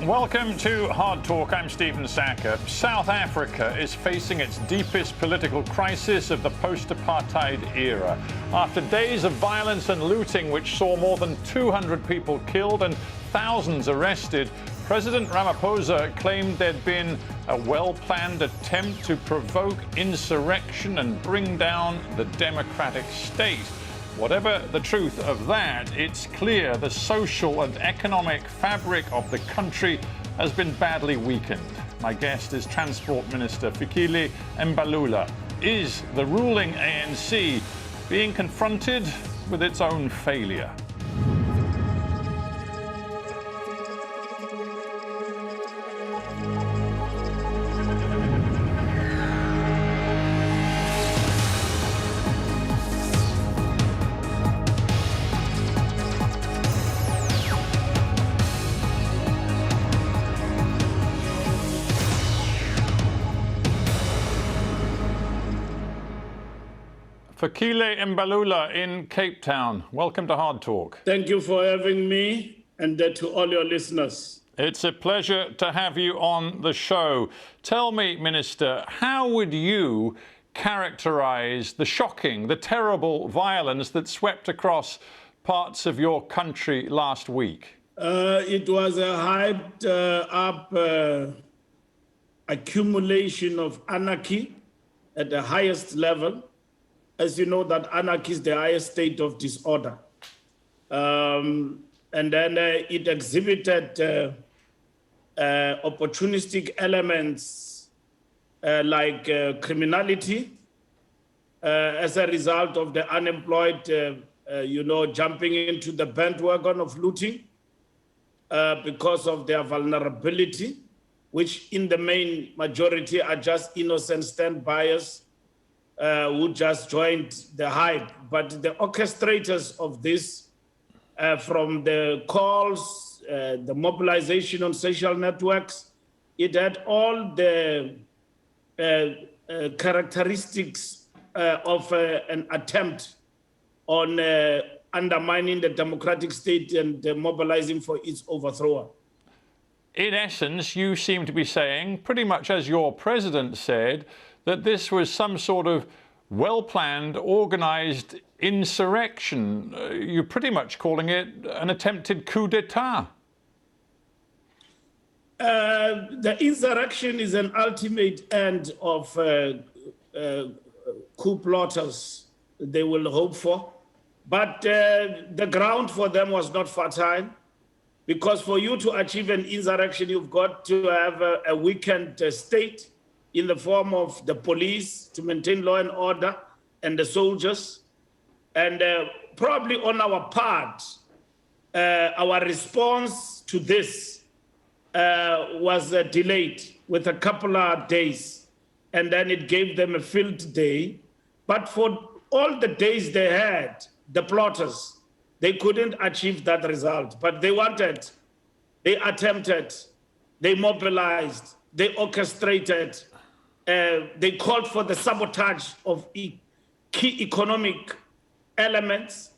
Welcome to Hard Talk. I'm Stephen Sackur. South Africa is facing its deepest political crisis of the post-apartheid era. After days of violence and looting which saw more than 200 people killed and thousands arrested, President Ramaphosa claimed there'd been a well-planned attempt to provoke insurrection and bring down the democratic state. Whatever the truth of that, it's clear the social and economic fabric of the country has been badly weakened. My guest is Transport Minister Fikile Mbalula. Is the ruling ANC being confronted with its own failure? Fikile Mbalula in Cape Town. Welcome to Hard Talk. Thank you for having me, and to all your listeners. It's a pleasure to have you on the show. Tell me, Minister, how would you characterize the shocking, the terrible violence that swept across parts of your country last week? It was a hyped-up accumulation of anarchy at the highest level. As you know, that anarchy is the highest state of disorder. And then it exhibited opportunistic elements like criminality as a result of the unemployed, jumping into the bandwagon of looting because of their vulnerability, which in the main majority are just innocent stand-buyers who just joined the hype. But the orchestrators of this, from the calls, the mobilization on social networks, it had all the characteristics of an attempt on undermining the democratic state and mobilizing for its overthrow. In essence, you seem to be saying, pretty much as your president said, that this was some sort of well-planned, organized insurrection. You're pretty much calling it an attempted coup d'etat. The insurrection is an ultimate end of coup plotters they will hope for. But the ground for them was not fertile, because for you to achieve an insurrection, you've got to have a weakened state in the form of the police to maintain law and order and the soldiers. And probably on our part, our response to this was delayed with a couple of days. And then it gave them a field day. But for all the days they had, the plotters, they couldn't achieve that result. But they wanted, they attempted, they mobilized, they orchestrated, they called for the sabotage of key economic elements,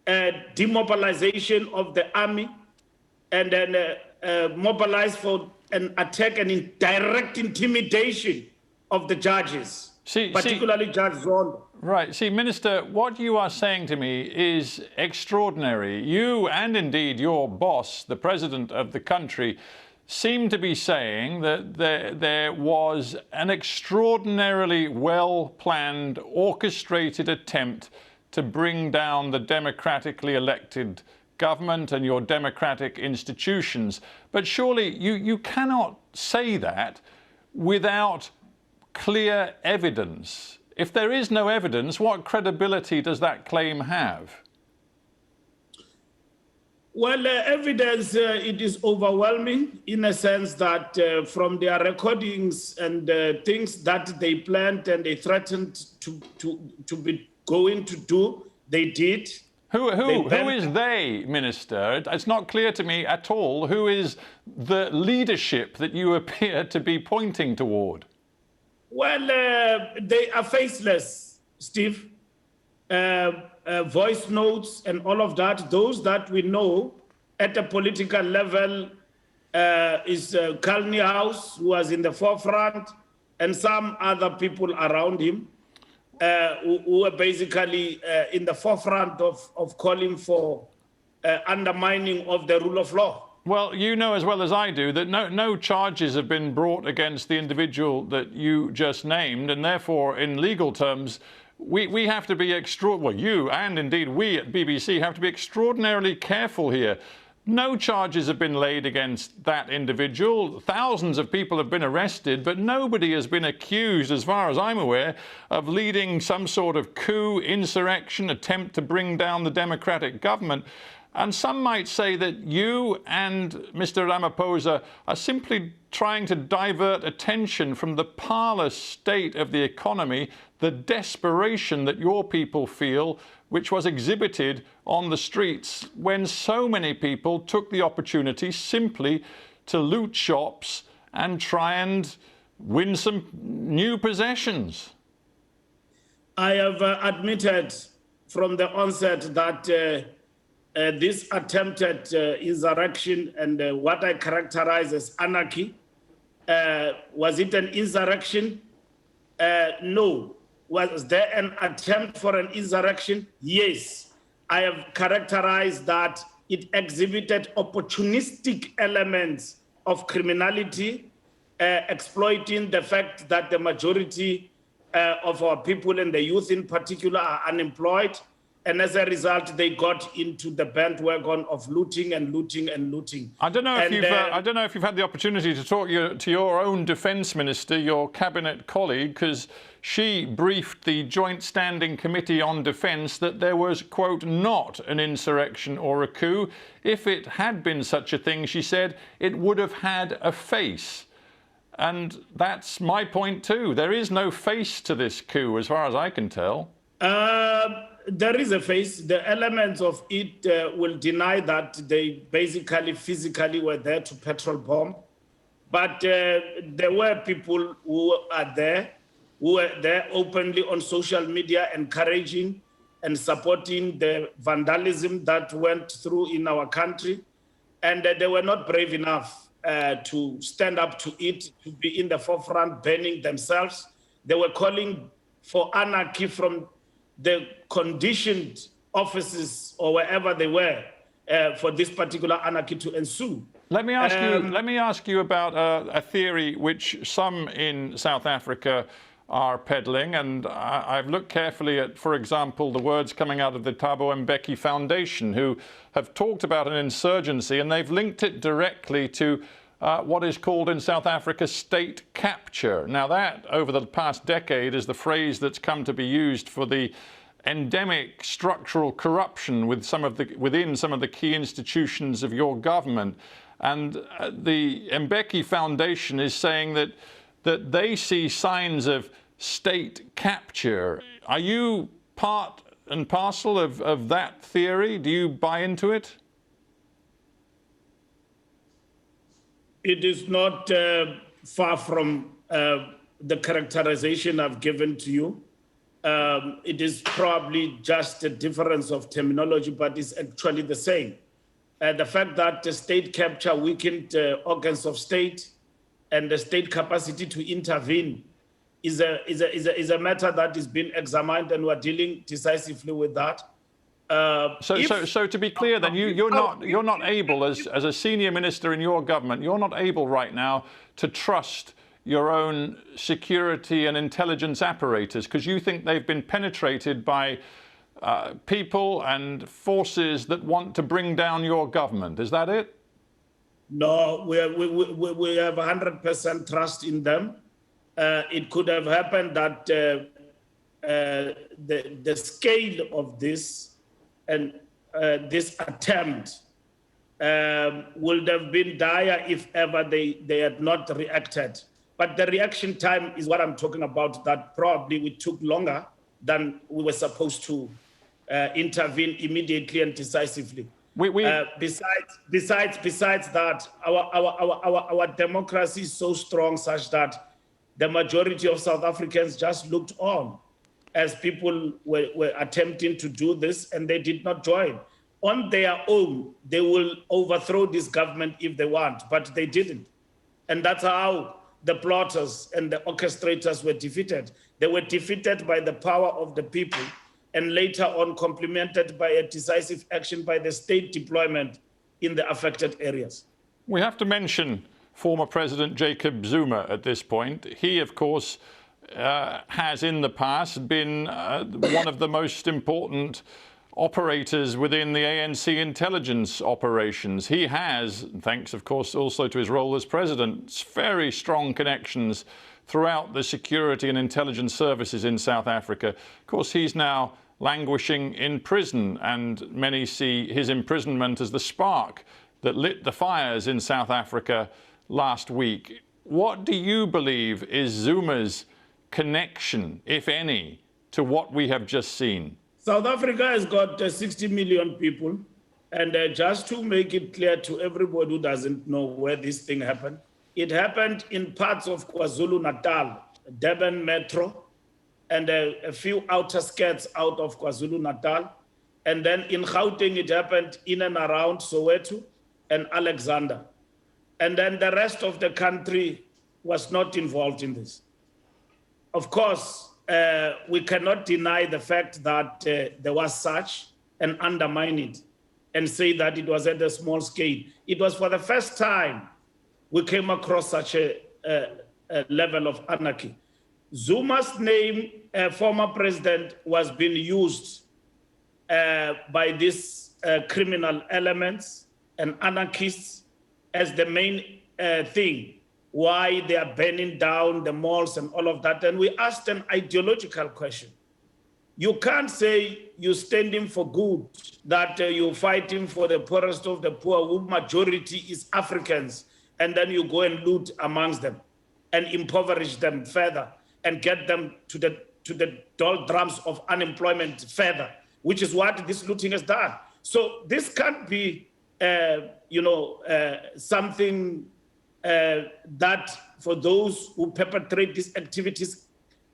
demobilization of the army, and then mobilized for an attack and direct intimidation of the judges, particularly Judge Zuma. Right. See, Minister, what you are saying to me is extraordinary. You and indeed your boss, the president of the country, seem to be saying that there was an extraordinarily well-planned, orchestrated attempt to bring down the democratically elected government and your democratic institutions. But surely you cannot say that without clear evidence. If there is no evidence, what credibility does that claim have? Well, evidence, it is overwhelming in a sense that from their recordings and things that they planned and they threatened to be going to do, they did. Who is they, Minister? It's not clear to me at all who is the leadership that you appear to be pointing toward. Well, they are faceless, Steve. Voice notes and all of that, those that we know at a political level is Kalni House, who was in the forefront, and some other people around him who were basically in the forefront of calling for undermining of the rule of law. Well, you know as well as I do that no charges have been brought against the individual that you just named, and therefore, in legal terms, we have to be well, you and indeed we at BBC have to be extraordinarily careful here. No charges have been laid against that individual. Thousands of people have been arrested, but nobody has been accused, as far as I'm aware, of leading some sort of coup, insurrection, attempt to bring down the democratic government. And some might say that you and Mr. Ramaphosa are simply trying to divert attention from the parlous state of the economy, the desperation that your people feel, which was exhibited on the streets when so many people took the opportunity simply to loot shops and try and win some new possessions. I have admitted from the onset that this attempted insurrection and what I characterize as anarchy, was it an insurrection? No. Was there an attempt for an insurrection? Yes. I have characterized that it exhibited opportunistic elements of criminality, exploiting the fact that the majority of our people and the youth in particular are unemployed. And as a result, they got into the bandwagon of looting and looting and looting. I don't know if you've had the opportunity to talk to your own defence minister, your cabinet colleague, because she briefed the Joint Standing Committee on Defence that there was, quote, not an insurrection or a coup. If it had been such a thing, she said, it would have had a face. And that's my point too. There is no face to this coup, as far as I can tell. There is a face. The elements of it will deny that they basically physically were there to petrol bomb. But there were people who were there openly on social media encouraging and supporting the vandalism that went through in our country. And they were not brave enough to stand up to it, to be in the forefront, banning themselves. They were calling for anarchy from the conditioned offices or wherever they were for this particular anarchy to ensue. Let me ask you about a theory which some in South Africa are peddling, and I've looked carefully at, for example, the words coming out of the Thabo Mbeki Foundation, who have talked about an insurgency, and they've linked it directly to what is called in South Africa state capture. Now that, over the past decade, is the phrase that's come to be used for the endemic structural corruption within some of the key institutions of your government. And the Mbeki Foundation is saying that they see signs of state capture. Are you part and parcel of that theory? Do you buy into it? It is not far from the characterization I've given to you. It is probably just a difference of terminology, but it's actually the same. The fact that the state capture weakened organs of state and the state capacity to intervene is a matter that is being examined, and we're dealing decisively with that. So to be clear, then you're not able, as a senior minister in your government, you're not able right now to trust your own security and intelligence apparatus because you think they've been penetrated by people and forces that want to bring down your government. Is that it? No, we have 100% trust in them. It could have happened that the scale of this and this attempt would have been dire if ever they had not reacted. But the reaction time is what I'm talking about, that probably we took longer than we were supposed to intervene immediately and decisively. Besides that, our democracy is so strong such that the majority of South Africans just looked on as people were attempting to do this, and they did not join. on their own, they will overthrow this government if they want, but they didn't. And that's how the plotters and the orchestrators were defeated. They were defeated by the power of the people, and later on complemented by a decisive action by the state deployment in the affected areas. We have to mention former President Jacob Zuma at this point. He, of course, has in the past been one of the most important operators within the ANC intelligence operations. He has, thanks of course also to his role as president, very strong connections throughout the security and intelligence services in South Africa. Of course, he's now languishing in prison, and many see his imprisonment as the spark that lit the fires in South Africa last week. What do you believe is Zuma's connection, if any, to what we have just seen? South Africa has got 60 million people, and just to make it clear to everybody who doesn't know where this thing happened, it happened in parts of KwaZulu-Natal, Durban Metro, and a few outer skirts out of KwaZulu-Natal. And then in Gauteng, it happened in and around Soweto and Alexander. And then the rest of the country was not involved in this. Of course, we cannot deny the fact that there was such and undermine it and say that it was at a small scale. It was for the first time we came across such a level of anarchy. Zuma's name, former president, was being used by these criminal elements and anarchists as the main thing why they are burning down the malls and all of that. And we asked an ideological question. You can't say you're standing for good, that you're fighting for the poorest of the poor, who majority is Africans, and then you go and loot amongst them and impoverish them further and get them to the doldrums of unemployment further, which is what this looting has done. So this can't be, something that for those who perpetrate these activities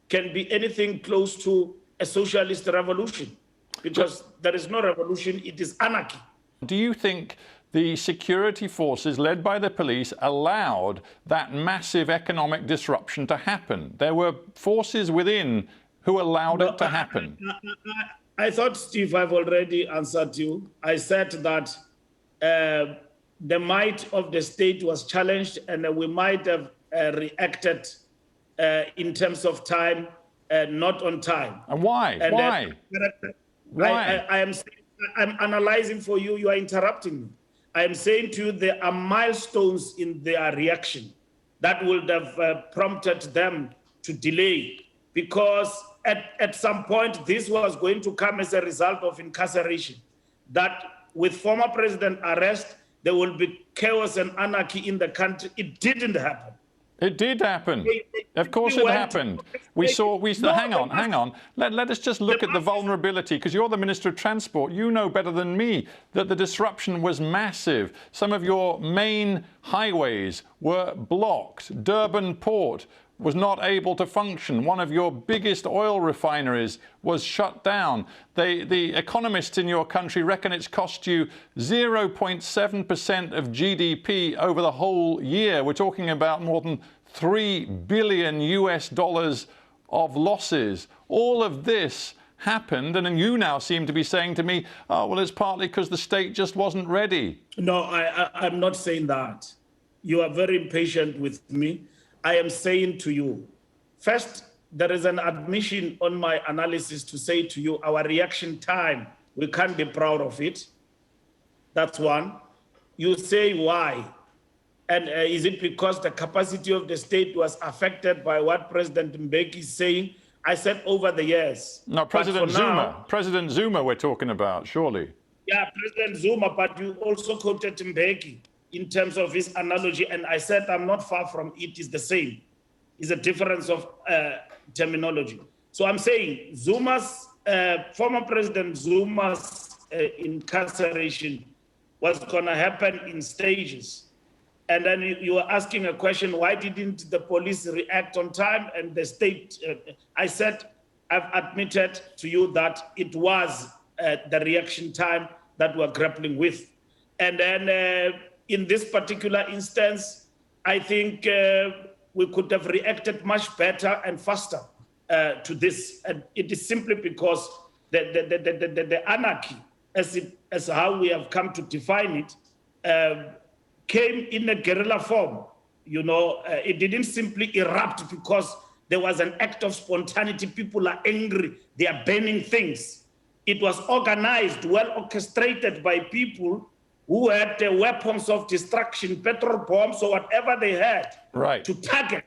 can be anything close to a socialist revolution, because there is no revolution, it is anarchy. Do you think the security forces led by the police allowed that massive economic disruption to happen? There were forces within who allowed it to happen. I thought, Steve, I've already answered you. I said that the might of the state was challenged, and we might have reacted in terms of time, not on time. And why? And, why? Why? I'm analyzing for you. You are interrupting me. I am saying to you there are milestones in their reaction that would have prompted them to delay, because at some point this was going to come as a result of incarceration, that with former president arrest, there will be chaos and anarchy in the country. It didn't happen. It did happen. Of course it happened. We saw, hang on. Let us just look at the vulnerability, because you're the Minister of Transport. You know better than me that the disruption was massive. Some of your main highways were blocked. Durban Port was not able to function. One of your biggest oil refineries was shut down. The economists in your country reckon it's cost you 0.7% of GDP over the whole year. We're talking about more than $3 billion of losses. All of this happened, and then you now seem to be saying to me, oh, well, it's partly because the state just wasn't ready. No, I'm not saying that. You are very impatient with me. I am saying to you, first, there is an admission on my analysis to say to you, our reaction time, we can't be proud of it. That's one. You say why? And is it because the capacity of the state was affected by what President Mbeki is saying? I said over the years. No, President Zuma. President Zuma we're talking about, surely. Yeah, President Zuma, but you also quoted Mbeki in terms of his analogy, and I said I'm not far from it. It's the same. It's a difference of terminology. So I'm saying Zuma's, former President Zuma's incarceration was going to happen in stages. And then you were asking a question, why didn't the police react on time and the state? I said, I've admitted to you that it was the reaction time that we're grappling with. And then in this particular instance, I think we could have reacted much better and faster to this. And it is simply because the anarchy, as how we have come to define it, came in a guerrilla form. You know, it didn't simply erupt because there was an act of spontaneity. People are angry, they are burning things. It was organized, well orchestrated by people who had weapons of destruction, petrol bombs or whatever they had, right, to target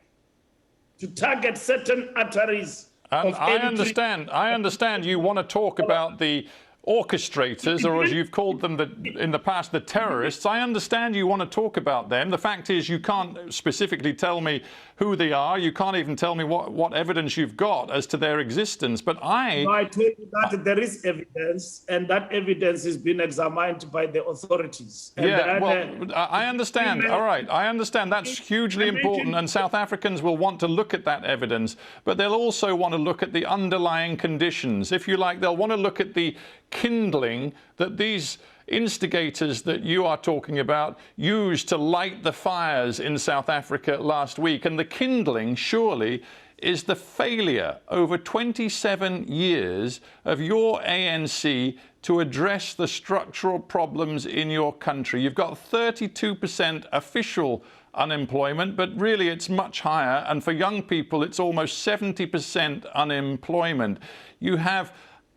certain arteries. And I understand you want to talk about the orchestrators, or as you've called them in the past, the terrorists. I understand you want to talk about them. The fact is you can't specifically tell me who they are. You can't even tell me what evidence you've got as to their existence. But I tell you that there is evidence, and that evidence has been examined by the authorities. And yeah, well, I understand. All right, I understand. That's hugely important, and South Africans will want to look at that evidence, but they'll also want to look at the underlying conditions. If you like, they'll want to look at the kindling that these instigators that you are talking about used to light the fires in South Africa last week. And the kindling, surely, is the failure over 27 years of your ANC to address the structural problems in your country. You've got 32% official unemployment, but really it's much higher. And for young people, it's almost 70% unemployment. You have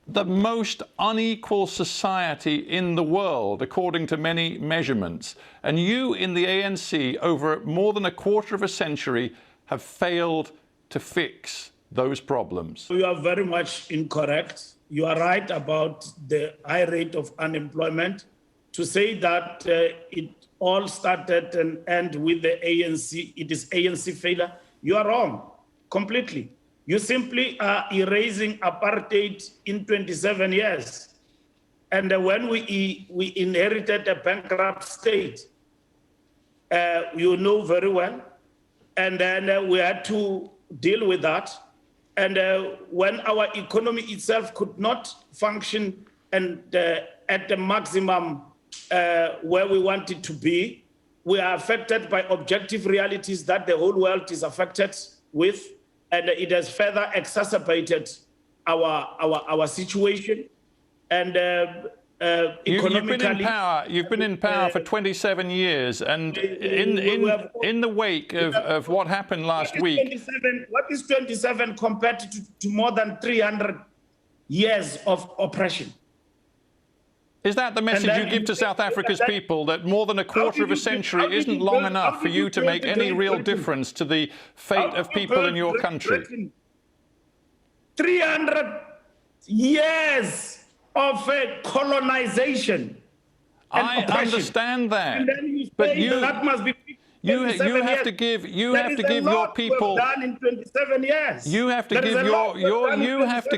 the most unequal society in the world, according to many measurements. And you in the ANC, over more than a quarter of a century, have failed to fix those problems. You are very much incorrect. You are right about the high rate of unemployment. To say that it all started and ended with the ANC, it is ANC failure, you are wrong, completely. You simply are erasing apartheid in 27 years. And when we inherited a bankrupt state, you know very well. And then we had to deal with that. And when our economy itself could not function and at the maximum where we want it to be, we are affected by objective realities that the whole world is affected with. And it has further exacerbated our situation. And economically, you've been in power for 27 years, and in the wake of what happened last week. What is 27 compared to more than 300 years of oppression? Is that the message you give to South Africa's people, that more than a quarter of a century isn't long enough for you to make any real difference to the fate of people in your country? 300 years of colonization. I understand that, but that must be. You have to give your people. Done in 27 years. You have to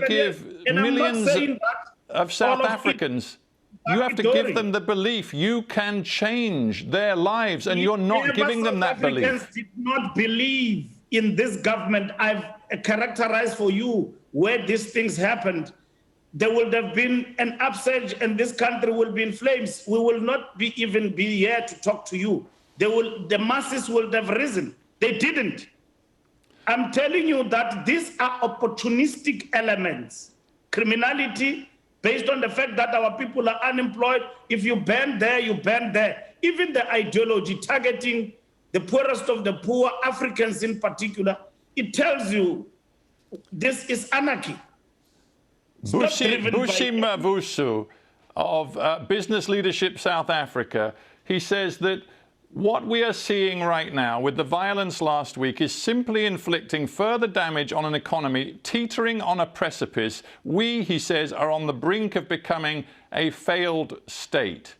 give millions of South Africans. You have to give them the belief you can change their lives, and you're not giving them that belief. Africans did not believe in this government. I've characterized for you where these things happened. There would have been an upsurge, and this country will be in flames. We will not even be here to talk to you. The masses will have risen. They didn't. I'm telling you that these are opportunistic elements. Criminality, based on the fact that our people are unemployed. If you ban there, you ban there. Even the ideology targeting the poorest of the poor, Africans in particular, it tells you this is anarchy. Bushim Mavusu of Business Leadership South Africa, he says that what we are seeing right now with the violence last week is simply inflicting further damage on an economy teetering on a precipice. We, he says, are on the brink of becoming a failed state.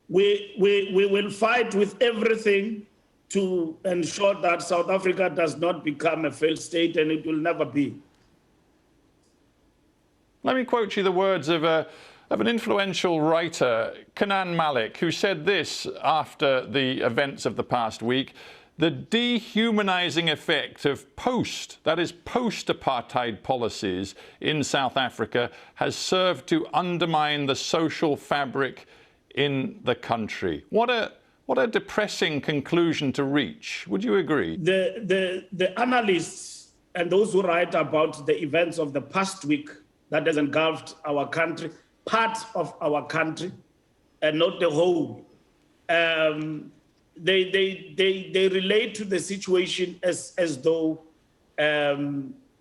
We will fight with everything to ensure that South Africa does not become a failed state, and it will never be. Let me quote you the words of an influential writer, Kenan Malik, who said this after the events of the past week: the dehumanizing effect of post-apartheid policies in South Africa has served to undermine the social fabric in the country. What a depressing conclusion to reach. Would you agree? The analysts and those who write about the events of the past week that has engulfed our country, part of our country, and not the whole, they relate to the situation as though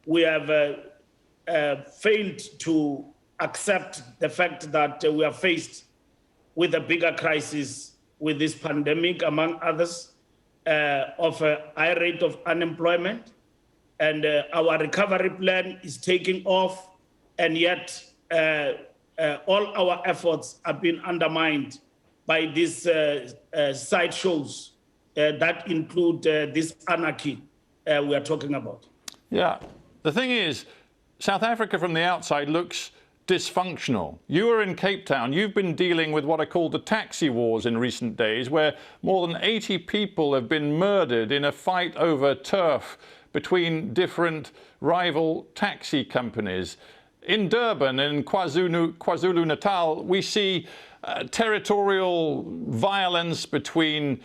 we have failed to accept the fact that we are faced with a bigger crisis with this pandemic, among others, of a high rate of unemployment. And our recovery plan is taking off, and yet all our efforts have been undermined by these sideshows that include this anarchy we are talking about. Yeah. The thing is, South Africa from the outside looks dysfunctional. You are in Cape Town. You've been dealing with what are called the taxi wars in recent days, where more than 80 people have been murdered in a fight over turf between different rival taxi companies. In Durban and KwaZulu-Natal, we see territorial violence between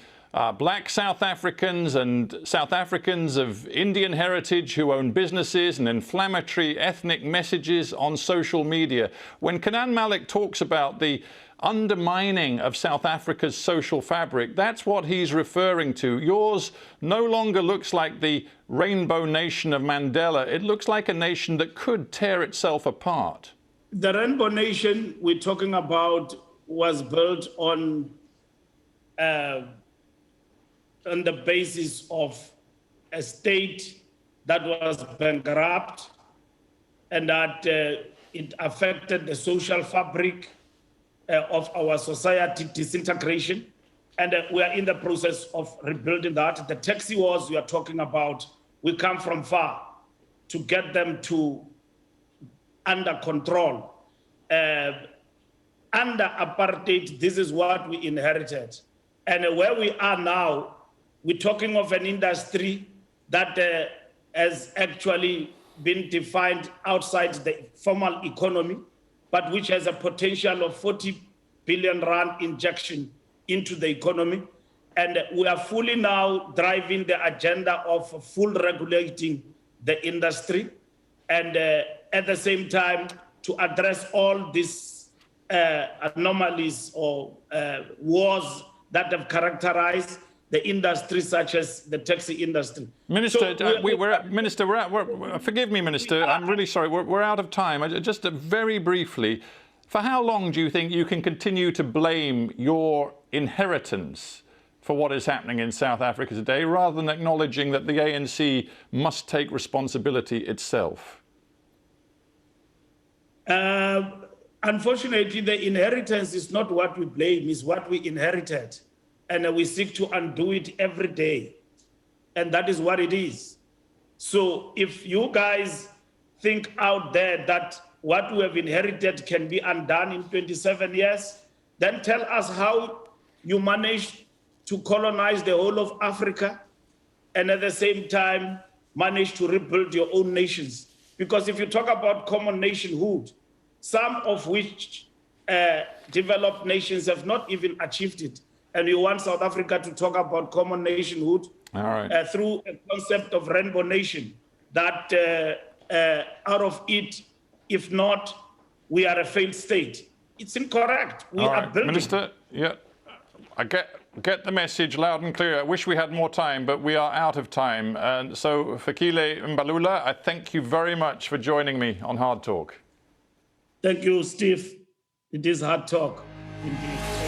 black South Africans and South Africans of Indian heritage who own businesses, and inflammatory ethnic messages on social media. When Kenan Malik talks about the undermining of South Africa's social fabric, that's what he's referring to. Yours no longer looks like the rainbow nation of Mandela. It looks like a nation that could tear itself apart. The rainbow nation we're talking about was built on the basis of a state that was bankrupt, and that it affected the social fabric of our society, disintegration. And we are in the process of rebuilding that. The taxi wars we are talking about, we come from far to get them to under control. Under apartheid, this is what we inherited. And where we are now, we're talking of an industry that has actually been defined outside the formal economy, but which has a potential of 40 billion rand injection into the economy. And we are fully now driving the agenda of full regulating the industry, and at the same time to address all these anomalies or wars that have characterized the industry, such as the taxi industry. Minister, forgive me, Minister, I'm really sorry, we're out of time. Just very briefly, for how long do you think you can continue to blame your inheritance for what is happening in South Africa today, rather than acknowledging that the ANC must take responsibility itself? Unfortunately, the inheritance is not what we blame, it's what we inherited. And we seek to undo it every day. And that is what it is. So if you guys think out there that what we have inherited can be undone in 27 years, then tell us how you managed to colonize the whole of Africa and at the same time manage to rebuild your own nations. Because if you talk about common nationhood, some of which developed nations have not even achieved it. And you want South Africa to talk about common nationhood through a concept of rainbow nation, that out of it, if not, we are a failed state. It's incorrect. We are building. Minister, yeah, I get the message loud and clear. I wish we had more time, but we are out of time. And so, Fikile Mbalula, I thank you very much for joining me on Hard Talk. Thank you, Steve. It is Hard Talk, indeed.